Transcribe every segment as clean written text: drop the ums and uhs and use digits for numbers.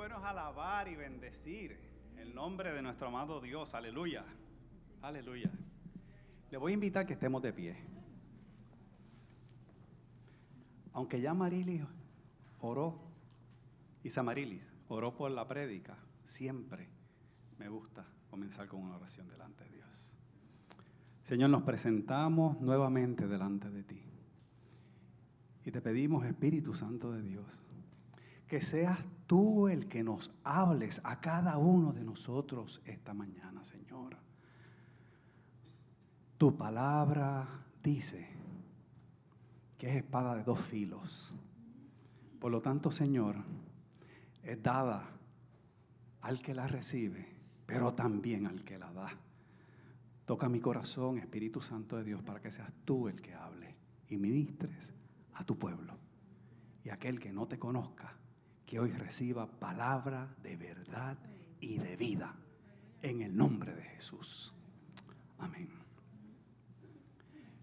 bueno es alabar y bendecir el nombre de nuestro amado Dios. Aleluya. Aleluya. Le voy a invitar que estemos de pie. Aunque ya Marilis oró, y Samarilis oró por la prédica, siempre me gusta comenzar con una oración delante de Dios. Señor, nos presentamos nuevamente delante de ti. Y te pedimos, Espíritu Santo de Dios, que seas tú el que nos hables a cada uno de nosotros esta mañana, Señor. Tu palabra dice que es espada de dos filos. Por lo tanto, Señor, es dada al que la recibe, pero también al que la da. Toca mi corazón, Espíritu Santo de Dios, para que seas tú el que hable y ministres a tu pueblo. Y aquel que no te conozca, que hoy reciba palabra de verdad y de vida, en el nombre de Jesús. Amén.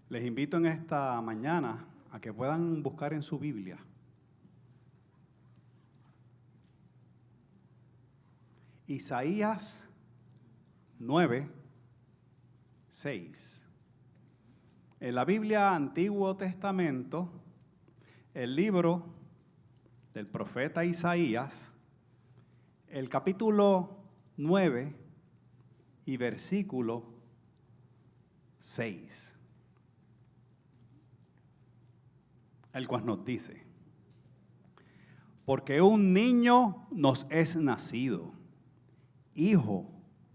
Les invito en esta mañana a que puedan buscar en su Biblia Isaías 9:6. En la Biblia Antiguo Testamento, el libro del profeta Isaías, el capítulo 9 y versículo 6, el cual nos dice: porque un niño nos es nacido, hijo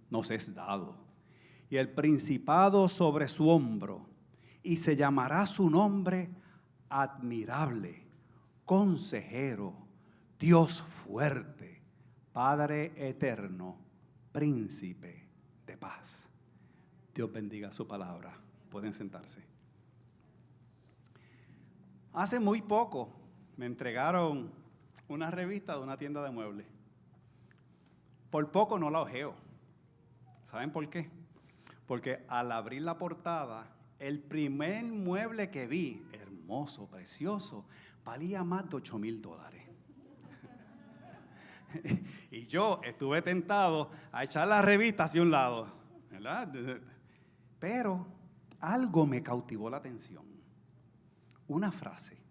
nos es dado, y el principado sobre su hombro, y se llamará su nombre Admirable, Consejero, Dios fuerte, Padre eterno, Príncipe de paz. Dios bendiga su palabra. Pueden sentarse. Hace muy poco me entregaron una revista de una tienda de muebles. Por poco no la ojeo. ¿Saben por qué? Porque al abrir la portada, el primer mueble que vi, hermoso, precioso, valía más de $8,000. Y yo estuve tentado a echar la revista hacia un lado, ¿verdad? Pero algo me cautivó la atención. Una frase,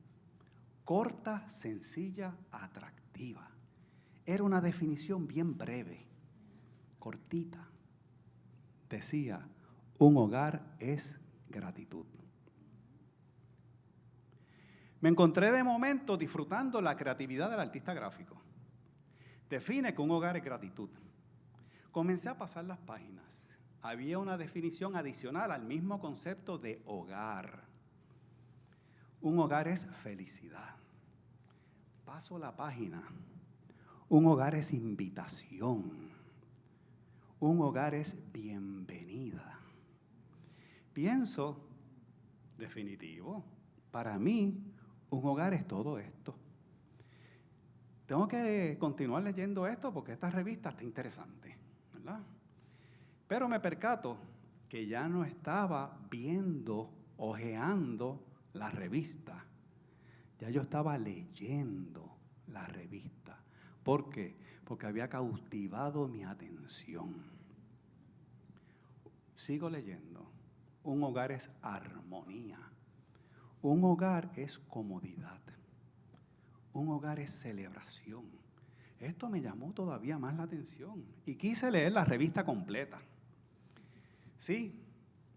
corta, sencilla, atractiva. Era una definición bien breve, cortita. Decía, un hogar es gratitud. Me encontré de momento disfrutando la creatividad del artista gráfico. Define que un hogar es gratitud. Comencé a pasar las páginas. Había una definición adicional al mismo concepto de hogar. Un hogar es felicidad. Paso la página. Un hogar es invitación. Un hogar es bienvenida. Pienso, definitivo, para mí, un hogar es todo esto. Tengo que continuar leyendo esto porque esta revista está interesante, ¿verdad? Pero me percato que ya no estaba viendo, hojeando la revista. Ya yo estaba leyendo la revista. ¿Por qué? Porque había cautivado mi atención. Sigo leyendo. Un hogar es armonía. Un hogar es comodidad. Un hogar es celebración. Esto me llamó todavía más la atención y quise leer la revista completa. Sí,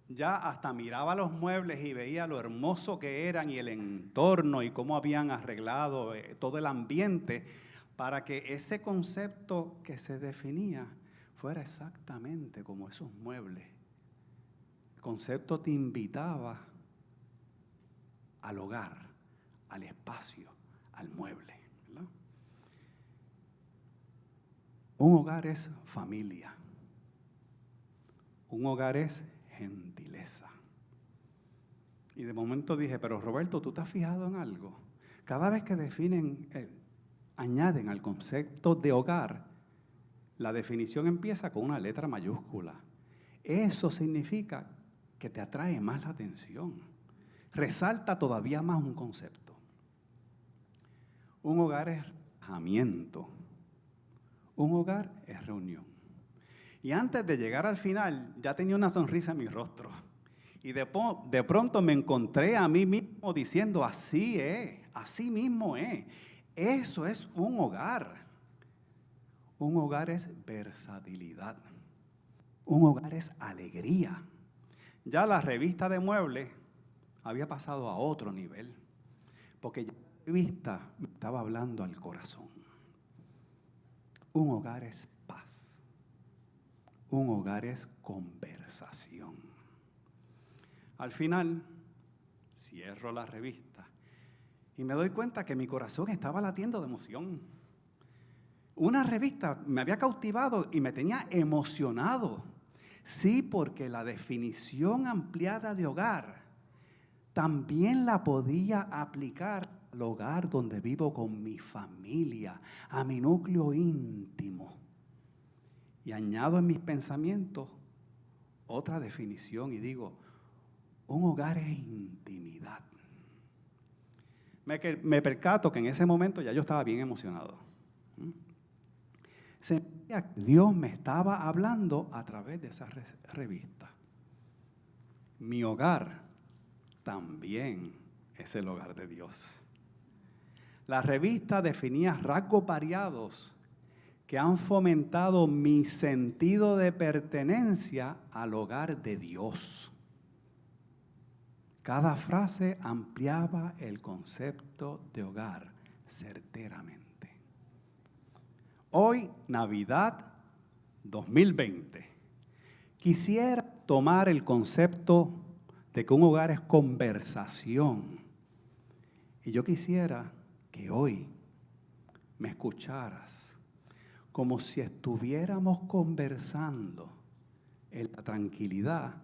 ya hasta miraba los muebles y veía lo hermoso que eran y el entorno y cómo habían arreglado todo el ambiente para que ese concepto que se definía fuera exactamente como esos muebles. El concepto te invitaba al hogar, al espacio, al mueble, ¿verdad? Un hogar es familia. Un hogar es gentileza. Y de momento dije, pero Roberto, ¿tú te has fijado en algo? Cada vez que definen, añaden al concepto de hogar, la definición empieza con una letra mayúscula. Eso significa que te atrae más la atención. Resalta todavía más un concepto. Un hogar es alojamiento. Un hogar es reunión. Y antes de llegar al final, ya tenía una sonrisa en mi rostro. Y de pronto me encontré a mí mismo diciendo, así es, así mismo es. Eso es un hogar. Un hogar es versatilidad. Un hogar es alegría. Ya la revista de muebles había pasado a otro nivel, porque ya la revista me estaba hablando al corazón. Un hogar es paz. Un hogar es conversación. Al final, cierro la revista y me doy cuenta que mi corazón estaba latiendo de emoción. Una revista me había cautivado y me tenía emocionado. Sí, porque la definición ampliada de hogar también la podía aplicar al hogar donde vivo con mi familia, a mi núcleo íntimo. Y añado en mis pensamientos otra definición y digo, un hogar es intimidad. Me percato que en ese momento ya yo estaba bien emocionado. Sentía que Dios me estaba hablando a través de esa revista. Mi hogar también es el hogar de Dios. La revista definía rasgos variados que han fomentado mi sentido de pertenencia al hogar de Dios. Cada frase ampliaba el concepto de hogar certeramente. Hoy, Navidad 2020, quisiera tomar el concepto de que un hogar es conversación. Y yo quisiera que hoy me escucharas como si estuviéramos conversando en la tranquilidad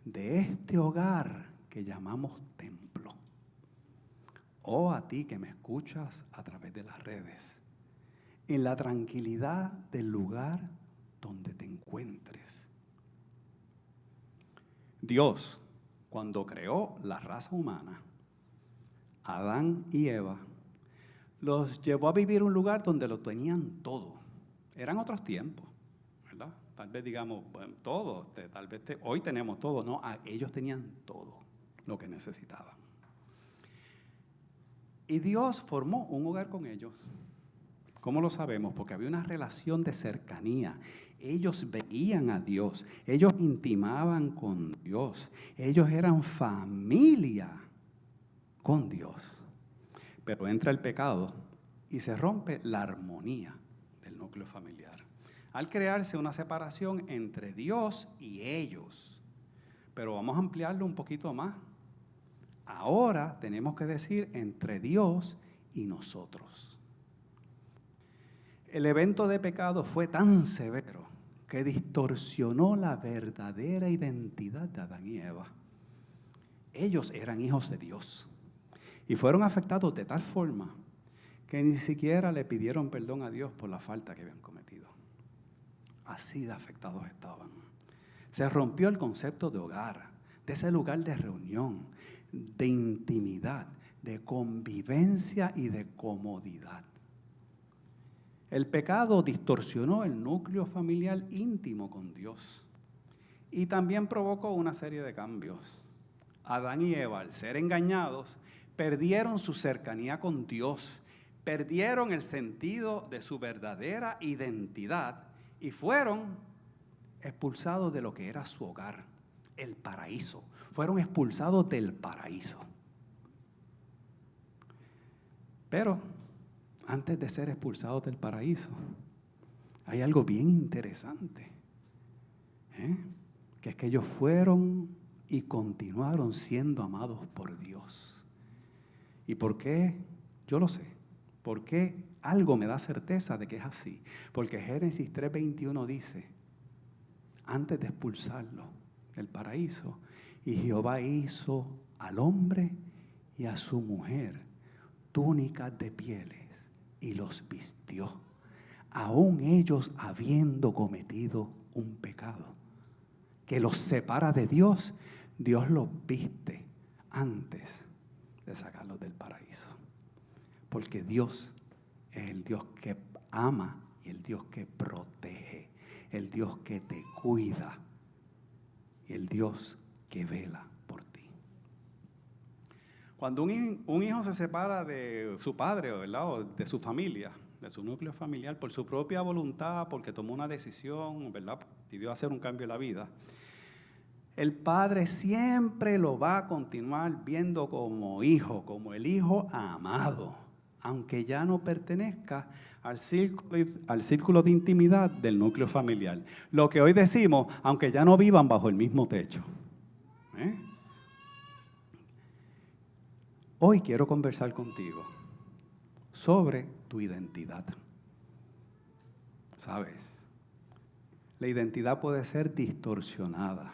de este hogar que llamamos templo. O a ti que me escuchas a través de las redes, en la tranquilidad del lugar donde te encuentres. Dios, cuando creó la raza humana, Adán y Eva, los llevó a vivir un lugar donde lo tenían todo. Eran otros tiempos, ¿verdad? Tal vez digamos, bueno, todo, tal vez hoy tenemos todo. No, ellos tenían todo lo que necesitaban. Y Dios formó un hogar con ellos. ¿Cómo lo sabemos? Porque había una relación de cercanía. Ellos veían a Dios, ellos intimaban con Dios, ellos eran familia con Dios. Pero entra el pecado y se rompe la armonía del núcleo familiar. Al crearse una separación entre Dios y ellos. Pero vamos a ampliarlo un poquito más. Ahora tenemos que decir entre Dios y nosotros. El evento de pecado fue tan severo que distorsionó la verdadera identidad de Adán y Eva. Ellos eran hijos de Dios y fueron afectados de tal forma que ni siquiera le pidieron perdón a Dios por la falta que habían cometido. Así de afectados estaban. Se rompió el concepto de hogar, de ese lugar de reunión, de intimidad, de convivencia y de comodidad. El pecado distorsionó el núcleo familiar íntimo con Dios y también provocó una serie de cambios. Adán y Eva, al ser engañados, perdieron su cercanía con Dios, perdieron el sentido de su verdadera identidad y fueron expulsados de lo que era su hogar, el paraíso. Fueron expulsados del paraíso. Pero antes de ser expulsados del paraíso, hay algo bien interesante, que es que ellos fueron y continuaron siendo amados por Dios. ¿Y por qué? Yo lo sé. ¿Por qué? Algo me da certeza de que es así. Porque Génesis 3:21 dice, antes de expulsarlo del paraíso, y Jehová hizo al hombre y a su mujer túnicas de pieles y los vistió, aun ellos habiendo cometido un pecado que los separa de Dios. Dios los viste antes de sacarlos del paraíso, porque Dios es el Dios que ama y el Dios que protege, el Dios que te cuida y el Dios que vela por ti. Cuando un hijo se separa de su padre, ¿verdad?, o de su familia, de su núcleo familiar, por su propia voluntad, porque tomó una decisión, ¿verdad?, decidió hacer un cambio en la vida, el padre siempre lo va a continuar viendo como hijo, como el hijo amado, aunque ya no pertenezca al círculo de intimidad del núcleo familiar. Lo que hoy decimos, aunque ya no vivan bajo el mismo techo. Hoy quiero conversar contigo sobre tu identidad. ¿Sabes? La identidad puede ser distorsionada.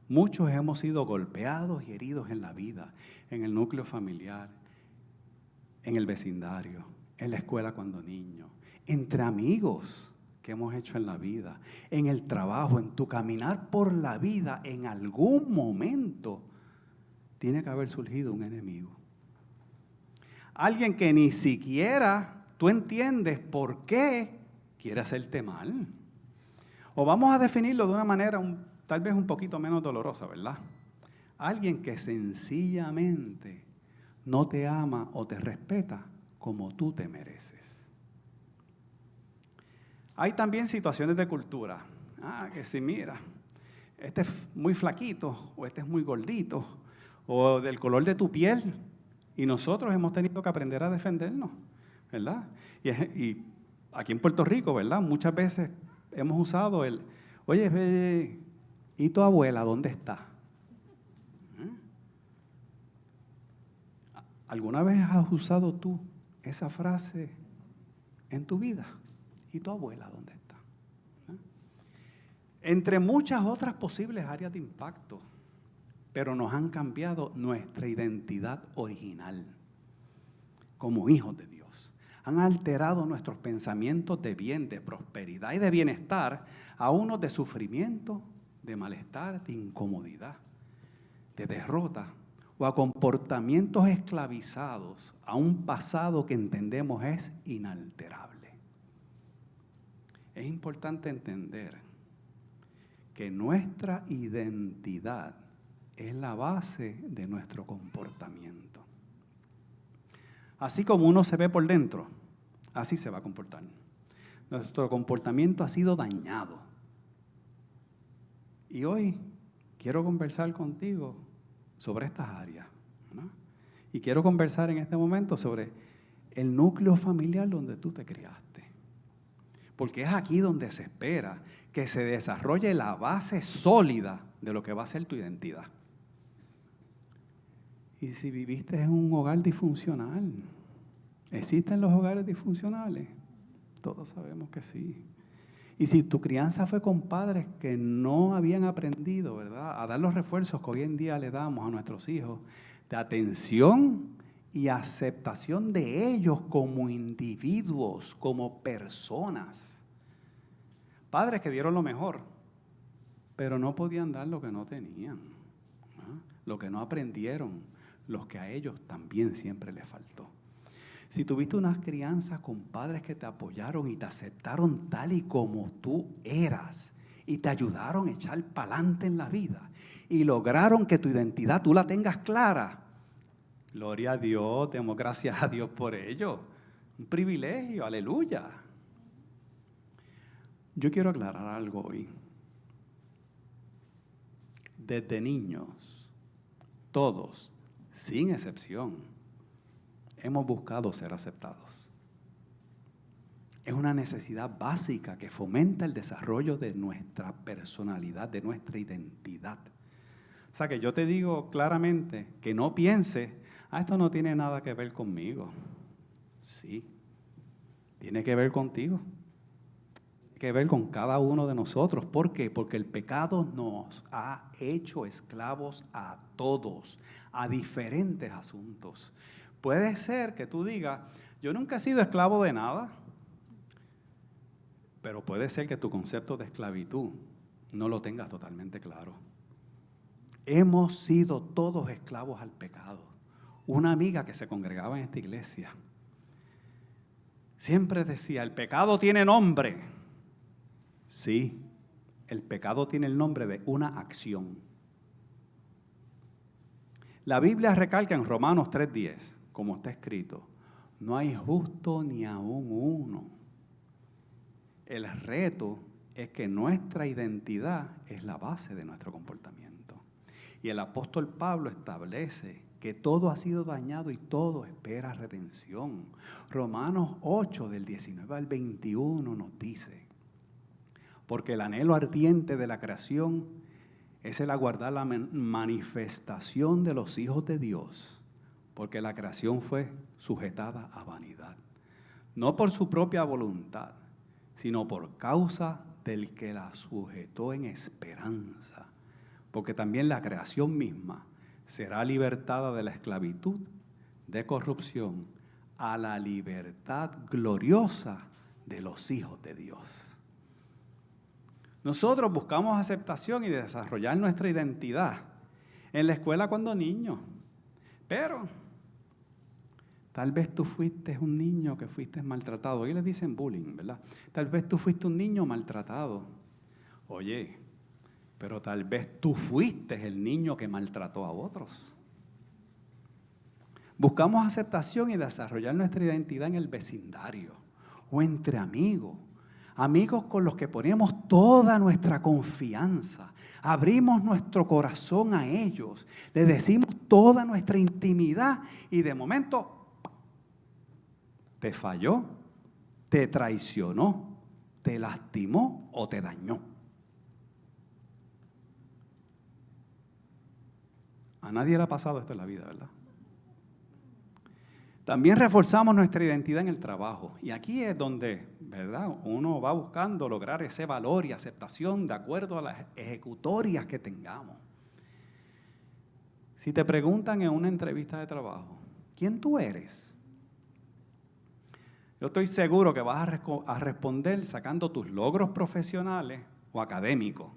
Muchos hemos sido golpeados y heridos en la vida, en el núcleo familiar, en el vecindario, en la escuela cuando niños, entre amigos que hemos hecho en la vida, en el trabajo, en tu caminar por la vida. En algún momento tiene que haber surgido un enemigo. Alguien que ni siquiera tú entiendes por qué quiere hacerte mal. O vamos a definirlo de una manera tal vez un poquito menos dolorosa, ¿verdad? Alguien que sencillamente no te ama o te respeta como tú te mereces. Hay también situaciones de cultura. Que si mira, este es muy flaquito, o este es muy gordito, o del color de tu piel. Y nosotros hemos tenido que aprender a defendernos, ¿verdad? Y aquí en Puerto Rico, ¿verdad?, muchas veces hemos usado oye, ¿y tu abuela dónde está? ¿Alguna vez has usado tú esa frase en tu vida? ¿Y tu abuela dónde está? Entre muchas otras posibles áreas de impacto, pero nos han cambiado nuestra identidad original como hijos de Dios. Han alterado nuestros pensamientos de bien, de prosperidad y de bienestar a unos de sufrimiento, de malestar, de incomodidad, de derrota, o a comportamientos esclavizados a un pasado que entendemos es inalterable. Es importante entender que nuestra identidad es la base de nuestro comportamiento. Así como uno se ve por dentro, así se va a comportar. Nuestro comportamiento ha sido dañado. Y hoy quiero conversar contigo sobre estas áreas, ¿no? Y quiero conversar en este momento sobre el núcleo familiar donde tú te criaste. Porque es aquí donde se espera que se desarrolle la base sólida de lo que va a ser tu identidad. Y si viviste en un hogar disfuncional, ¿existen los hogares disfuncionales? Todos sabemos que sí. Y si tu crianza fue con padres que no habían aprendido, ¿verdad?, a dar los refuerzos que hoy en día le damos a nuestros hijos, de atención y aceptación de ellos como individuos, como personas. Padres que dieron lo mejor, pero no podían dar lo que no tenían, ¿no?, lo que no aprendieron, lo que a ellos también siempre les faltó. Si tuviste unas crianzas con padres que te apoyaron y te aceptaron tal y como tú eras y te ayudaron a echar para adelante en la vida y lograron que tu identidad tú la tengas clara, gloria a Dios, demos gracias a Dios por ello. Un privilegio, aleluya. Yo quiero aclarar algo hoy. Desde niños, todos, sin excepción, hemos buscado ser aceptados. Es una necesidad básica que fomenta el desarrollo de nuestra personalidad, de nuestra identidad. O sea que yo te digo claramente que no pienses, esto no tiene nada que ver conmigo. Sí, tiene que ver contigo. Tiene que ver con cada uno de nosotros. ¿Por qué? Porque el pecado nos ha hecho esclavos a todos, a diferentes asuntos. Puede ser que tú digas, yo nunca he sido esclavo de nada, pero puede ser que tu concepto de esclavitud no lo tengas totalmente claro. Hemos sido todos esclavos al pecado. Una amiga que se congregaba en esta iglesia Siempre decía, el pecado tiene nombre. Sí, el pecado tiene el nombre de una acción. La Biblia recalca en Romanos 3:10, como está escrito, no hay justo ni aún uno. El reto es que nuestra identidad es la base de nuestro comportamiento. Y el apóstol Pablo establece que todo ha sido dañado y todo espera redención. Romanos 8, del 19 al 21 nos dice, porque el anhelo ardiente de la creación es el aguardar la manifestación de los hijos de Dios, porque la creación fue sujetada a vanidad, no por su propia voluntad, sino por causa del que la sujetó en esperanza, porque también la creación misma será libertada de la esclavitud de corrupción a la libertad gloriosa de los hijos de Dios. Nosotros buscamos aceptación y desarrollar nuestra identidad en la escuela cuando niños, pero tal vez tú fuiste un niño que fuiste maltratado. Hoy les dicen bullying, ¿verdad? Tal vez tú fuiste un niño maltratado. Oye, pero tal vez tú fuiste el niño que maltrató a otros. Buscamos aceptación y desarrollar nuestra identidad en el vecindario o entre amigos. Amigos con los que ponemos toda nuestra confianza. Abrimos nuestro corazón a ellos. Les decimos toda nuestra intimidad y de momento te falló, te traicionó, te lastimó o te dañó. A nadie le ha pasado esto en la vida, ¿verdad? También reforzamos nuestra identidad en el trabajo. Y aquí es donde, ¿verdad?, uno va buscando lograr ese valor y aceptación de acuerdo a las ejecutorias que tengamos. Si te preguntan en una entrevista de trabajo, ¿quién tú eres? Yo estoy seguro que vas a responder sacando tus logros profesionales o académicos,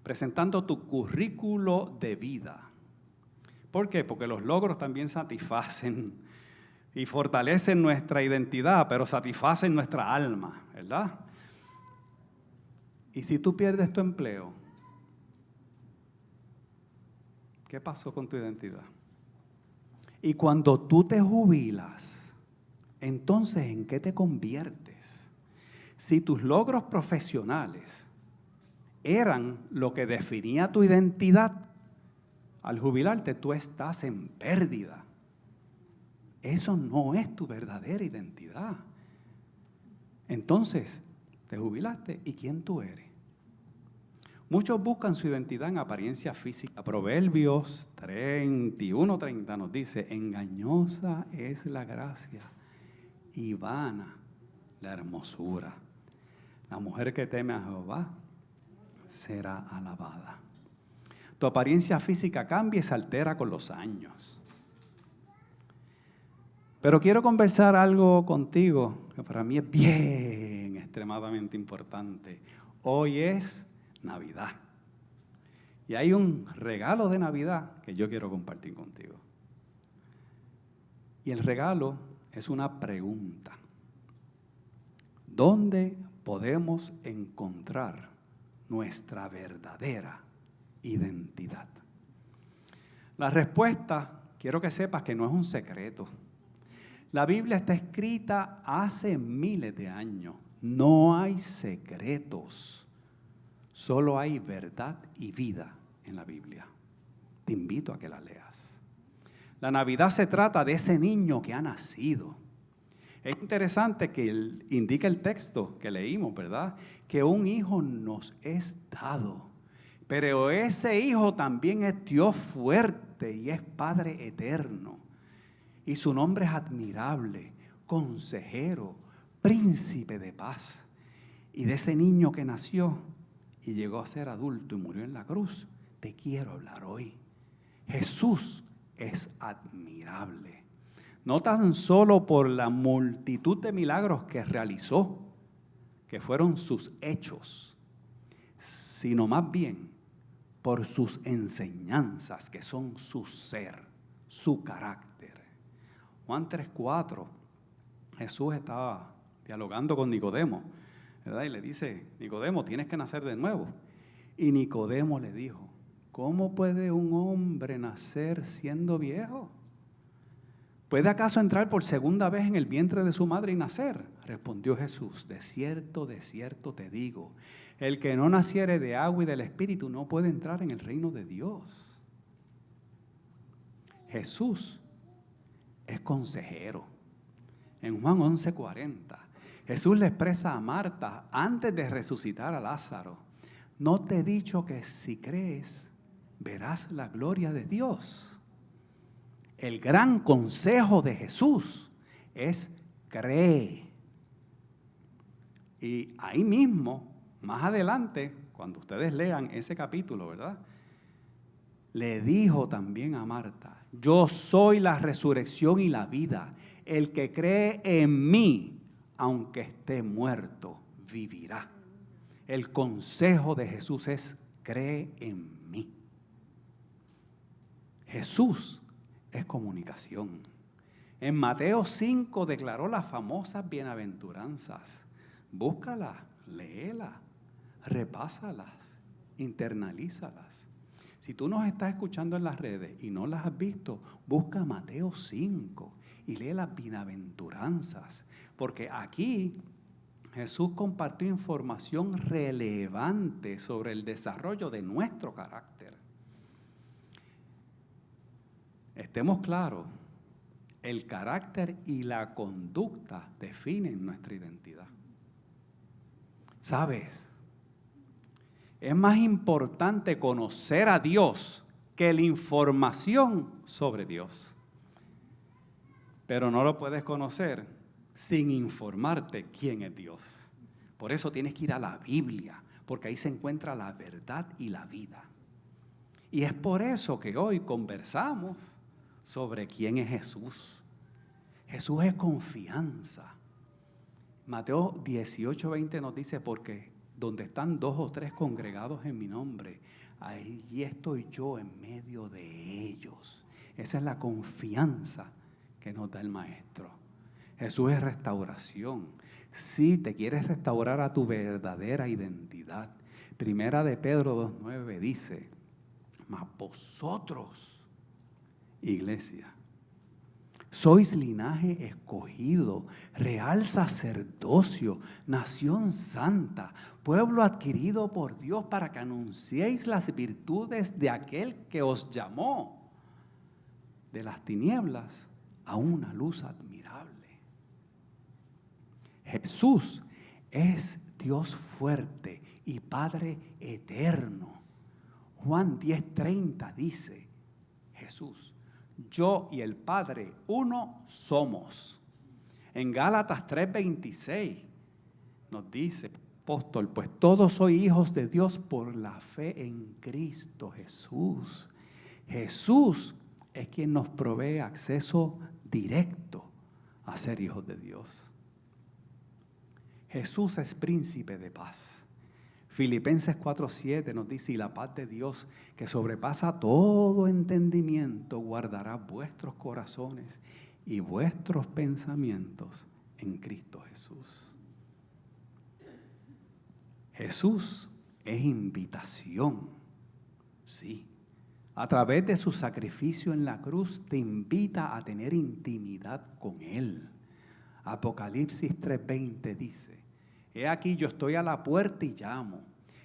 presentando tu currículo de vida. ¿Por qué? Porque los logros también satisfacen y fortalecen nuestra identidad, pero satisfacen nuestra alma, ¿verdad? Y si tú pierdes tu empleo, ¿qué pasó con tu identidad? Y cuando tú te jubilas, entonces, ¿en qué te conviertes? Si tus logros profesionales eran lo que definía tu identidad, al jubilarte tú estás en pérdida. Eso no es tu verdadera identidad. Entonces, te jubilaste, ¿y quién tú eres? Muchos buscan su identidad en apariencia física. Proverbios 31:30 nos dice, engañosa es la gracia y vana la hermosura. La mujer que teme a Jehová será alabada. Tu apariencia física cambia y se altera con los años. Pero quiero conversar algo contigo que para mí es bien extremadamente importante. Hoy es Navidad. Y hay un regalo de Navidad que yo quiero compartir contigo. Y el regalo es una pregunta. ¿Dónde podemos encontrar nuestra verdadera identidad? La respuesta, quiero que sepas que no es un secreto. La Biblia está escrita hace miles de años. No hay secretos. Solo hay verdad y vida en la Biblia. Te invito a que la leas. La Navidad se trata de ese niño que ha nacido. Es interesante que indica el texto que leímos, ¿verdad? Que un hijo nos es dado. Pero ese hijo también es Dios fuerte y es Padre eterno. Y su nombre es admirable, consejero, príncipe de paz. Y de ese niño que nació y llegó a ser adulto y murió en la cruz, te quiero hablar hoy. Jesús es admirable. No tan solo por la multitud de milagros que realizó, que fueron sus hechos, sino más bien por sus enseñanzas, que son su ser, su carácter. Juan 3:4, Jesús estaba dialogando con Nicodemo, ¿verdad? Y le dice, Nicodemo, tienes que nacer de nuevo. Y Nicodemo le dijo, ¿cómo puede un hombre nacer siendo viejo? ¿Puede acaso entrar por segunda vez en el vientre de su madre y nacer? Respondió Jesús, de cierto te digo, el que no naciere de agua y del Espíritu no puede entrar en el reino de Dios. Jesús es consejero. En Juan 11:40, Jesús le expresa a Marta antes de resucitar a Lázaro, ¿no te he dicho que si crees, verás la gloria de Dios? El gran consejo de Jesús es cree. Y ahí mismo, más adelante, cuando ustedes lean ese capítulo, ¿verdad? Le dijo también a Marta, yo soy la resurrección y la vida. El que cree en mí, aunque esté muerto, vivirá. El consejo de Jesús es, cree en mí. Jesús es comunicación. En Mateo 5 declaró las famosas bienaventuranzas. Búscalas, léelas, repásalas, internalízalas. Si tú nos estás escuchando en las redes y no las has visto, busca Mateo 5 y lee las bienaventuranzas. Porque aquí Jesús compartió información relevante sobre el desarrollo de nuestro carácter. Estemos claros, el carácter y la conducta definen nuestra identidad. ¿Sabes? Es más importante conocer a Dios que la información sobre Dios. Pero no lo puedes conocer sin informarte quién es Dios. Por eso tienes que ir a la Biblia, porque ahí se encuentra la verdad y la vida. Y es por eso que hoy conversamos sobre quién es Jesús. Jesús es confianza. Mateo 18:20 nos dice, porque donde están 2 o 3 congregados en mi nombre, allí estoy yo en medio de ellos. Esa es la confianza que nos da el Maestro. Jesús es restauración. Si te quieres restaurar a tu verdadera identidad. Primera de Pedro 2:9 dice, mas vosotros, iglesia, sois linaje escogido, real sacerdocio, nación santa, pueblo adquirido por Dios para que anunciéis las virtudes de aquel que os llamó de las tinieblas a una luz admirable. Jesús es Dios fuerte y Padre eterno. Juan 10:30 dice, Jesús, yo y el Padre uno somos. En Gálatas 3:26 nos dice, apóstol, pues todos sois hijos de Dios por la fe en Cristo Jesús. Jesús es quien nos provee acceso directo a ser hijos de Dios. Jesús es príncipe de paz. Filipenses 4:7 nos dice, y la paz de Dios que sobrepasa todo entendimiento guardará vuestros corazones y vuestros pensamientos en Cristo Jesús. Jesús es invitación, sí. A través de su sacrificio en la cruz te invita a tener intimidad con Él. Apocalipsis 3:20 dice, he aquí yo estoy a la puerta y llamo.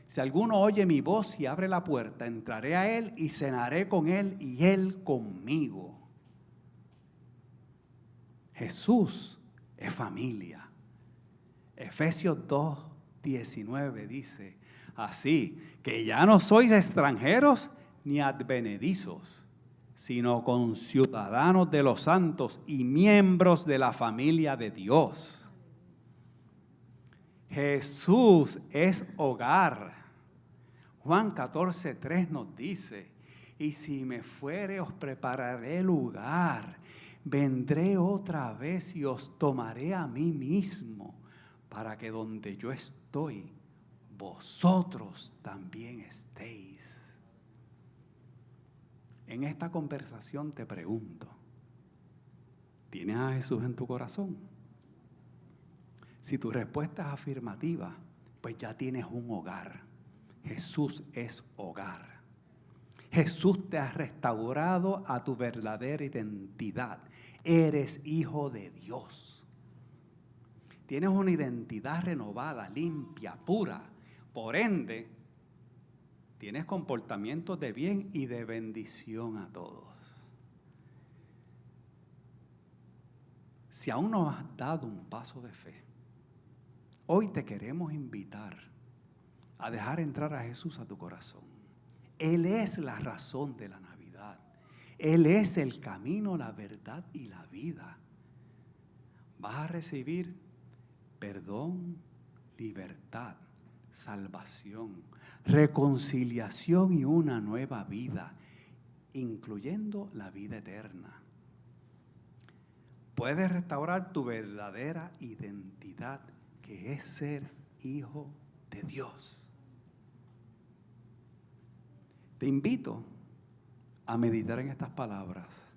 Si alguno oye mi voz y abre la puerta, entraré a él y cenaré con él y él conmigo. Jesús es familia. Efesios 2:19 dice, así que ya no sois extranjeros ni advenedizos, sino conciudadanos de los santos y miembros de la familia de Dios. Jesús es hogar. Juan 14:3 nos dice, y si me fuere os prepararé lugar, vendré otra vez y os tomaré a mí mismo, para que donde yo estoy, vosotros también estéis. En esta conversación te pregunto, ¿tienes a Jesús en tu corazón? Si tu respuesta es afirmativa, pues ya tienes un hogar. Jesús es hogar. Jesús te ha restaurado a tu verdadera identidad. Eres hijo de Dios. Tienes una identidad renovada, limpia, pura. Por ende, tienes comportamientos de bien y de bendición a todos. Si aún no has dado un paso de fe, hoy te queremos invitar a dejar entrar a Jesús a tu corazón. Él es la razón de la Navidad. Él es el camino, la verdad y la vida. Vas a recibir perdón, libertad, salvación, reconciliación y una nueva vida, incluyendo la vida eterna. Puedes restaurar tu verdadera identidad, que es ser hijo de Dios. Te invito a meditar en estas palabras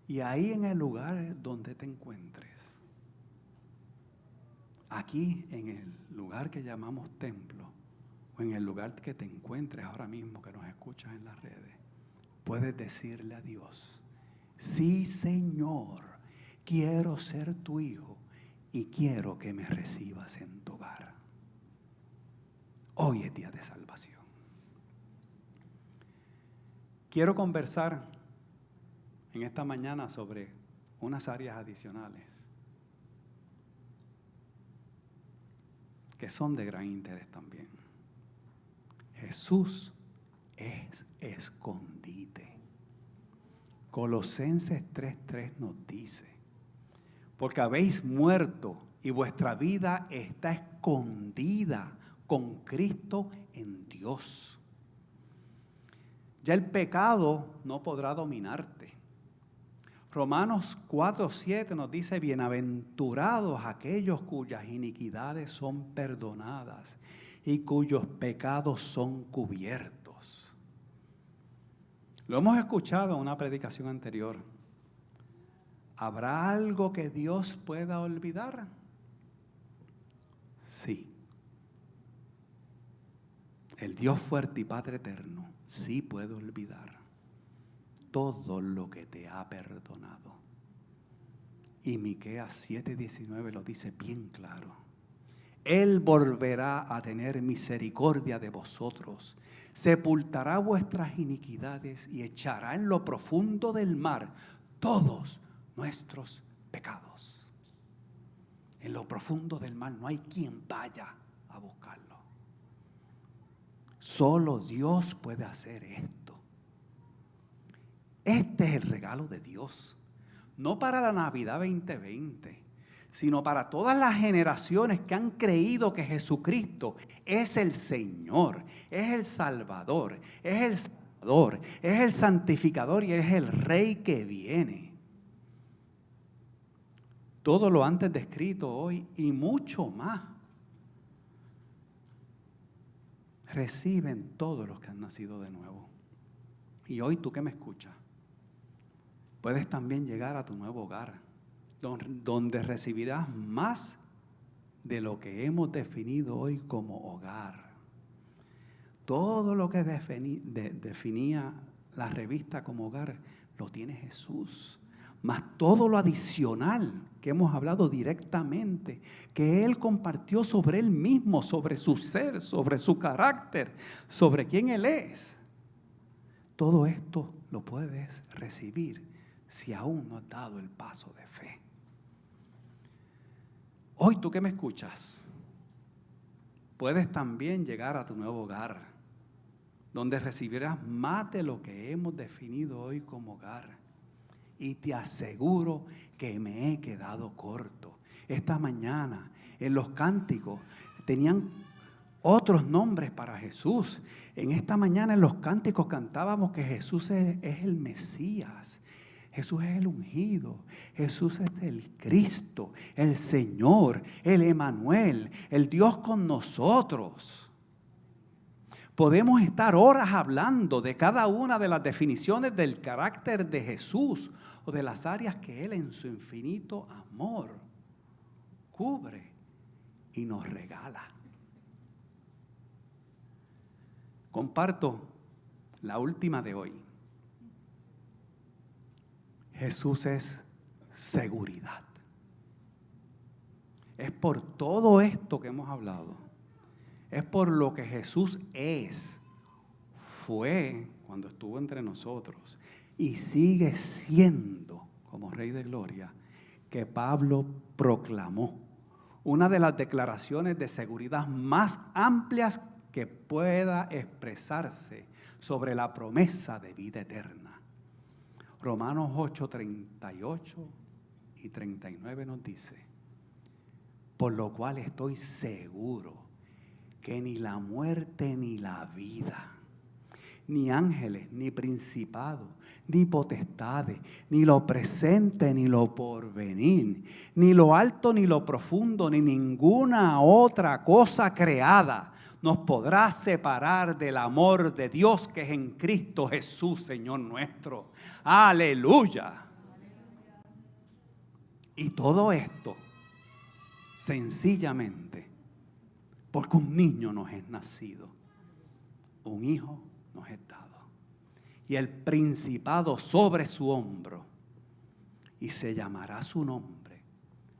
y ahí en el lugar donde te encuentres, aquí en el lugar que llamamos templo o en el lugar que te encuentres ahora mismo que nos escuchas en las redes, puedes decirle a Dios: sí, Señor, quiero ser tu hijo y quiero que me recibas en tu hogar. Hoy es día de salvación. Quiero conversar en esta mañana sobre unas áreas adicionales que son de gran interés también. Jesús es escondite. Colosenses 3:3 nos dice: porque habéis muerto y vuestra vida está escondida con Cristo en Dios. Ya el pecado no podrá dominarte. Romanos 4:7 nos dice: bienaventurados aquellos cuyas iniquidades son perdonadas y cuyos pecados son cubiertos. Lo hemos escuchado en una predicación anterior. ¿Habrá algo que Dios pueda olvidar? Sí. El Dios fuerte y Padre eterno sí puede olvidar todo lo que te ha perdonado. Y Miqueas 7:19 lo dice bien claro: Él volverá a tener misericordia de vosotros, sepultará vuestras iniquidades y echará en lo profundo del mar todos nuestros pecados. En lo profundo del mar no hay quien vaya a buscarlo. Solo Dios puede hacer esto. Este es el regalo de Dios, no para la Navidad 2020, sino para todas las generaciones que han creído que Jesucristo es el Señor, es el Salvador, es el santificador y es el Rey que viene. Todo lo antes descrito hoy y mucho más reciben todos los que han nacido de nuevo. Y hoy tú que me escuchas, puedes también llegar a tu nuevo hogar, donde recibirás más de lo que hemos definido hoy como hogar. Todo lo que definía la revista como hogar lo tiene Jesús. Más todo lo adicional que hemos hablado directamente, que Él compartió sobre Él mismo, sobre su ser, sobre su carácter, sobre quién Él es. Todo esto lo puedes recibir si aún no has dado el paso de fe. Hoy tú que me escuchas, puedes también llegar a tu nuevo hogar, donde recibirás más de lo que hemos definido hoy como hogar. Y te aseguro que me he quedado corto. Esta mañana en los cánticos tenían otros nombres para Jesús. En esta mañana en los cánticos cantábamos que Jesús es el Mesías. Jesús es el ungido. Jesús es el Cristo, el Señor, el Emanuel, el Dios con nosotros. Podemos estar horas hablando de cada una de las definiciones del carácter de Jesús o de las áreas que Él en su infinito amor cubre y nos regala. Comparto la última de hoy. Jesús es seguridad. Es por todo esto que hemos hablado. Es por lo que Jesús es, fue cuando estuvo entre nosotros y sigue siendo como Rey de Gloria, que Pablo proclamó una de las declaraciones de seguridad más amplias que pueda expresarse sobre la promesa de vida eterna. Romanos 8, 38 y 39 nos dice: por lo cual estoy seguro que ni la muerte ni la vida, ni ángeles, ni principados, ni potestades, ni lo presente, ni lo porvenir, ni lo alto, ni lo profundo, ni ninguna otra cosa creada nos podrá separar del amor de Dios que es en Cristo Jesús, Señor nuestro. ¡Aleluya! Y todo esto, sencillamente, porque un niño nos es nacido, un hijo nos es dado, y el principado sobre su hombro, y se llamará su nombre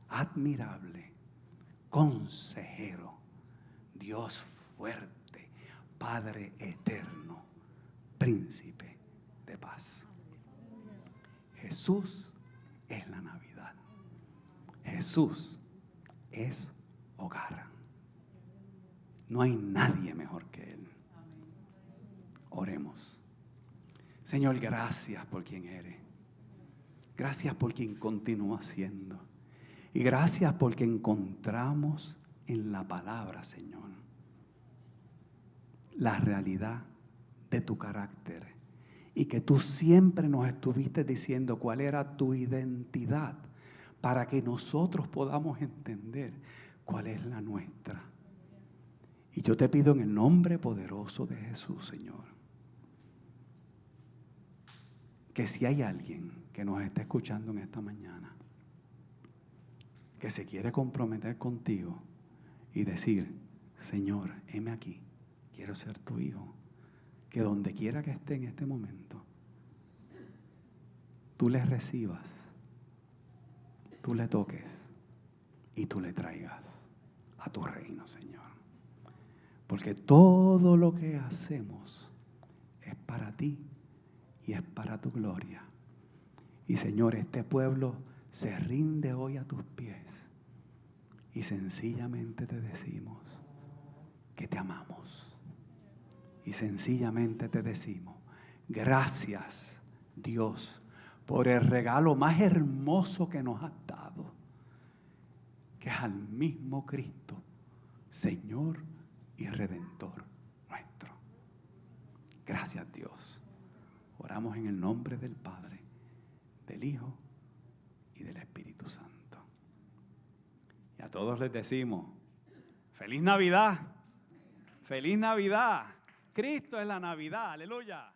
admirable, consejero, Dios fuerte, Padre eterno, príncipe de paz. Jesús es la Navidad. Jesús es hogar. No hay nadie mejor que Él. Oremos. Señor, gracias por quien eres. Gracias por quien continúa siendo. Y gracias porque encontramos en la palabra, Señor, la realidad de tu carácter. Y que tú siempre nos estuviste diciendo cuál era tu identidad para que nosotros podamos entender cuál es la nuestra. Y yo te pido en el nombre poderoso de Jesús, Señor, que si hay alguien que nos está escuchando en esta mañana, que se quiere comprometer contigo y decir: Señor, heme aquí, quiero ser tu hijo, que donde quiera que esté en este momento, tú le recibas, tú le toques y tú le traigas a tu reino, Señor. Porque todo lo que hacemos es para ti y es para tu gloria. Y Señor, este pueblo se rinde hoy a tus pies y sencillamente te decimos que te amamos. Y sencillamente te decimos: gracias, Dios, por el regalo más hermoso que nos has dado, que es al mismo Cristo, Señor y Redentor nuestro. Gracias, Dios. Oramos en el nombre del Padre, del Hijo y del Espíritu Santo. Y a todos les decimos: ¡Feliz Navidad! ¡Feliz Navidad! Cristo es la Navidad. ¡Aleluya!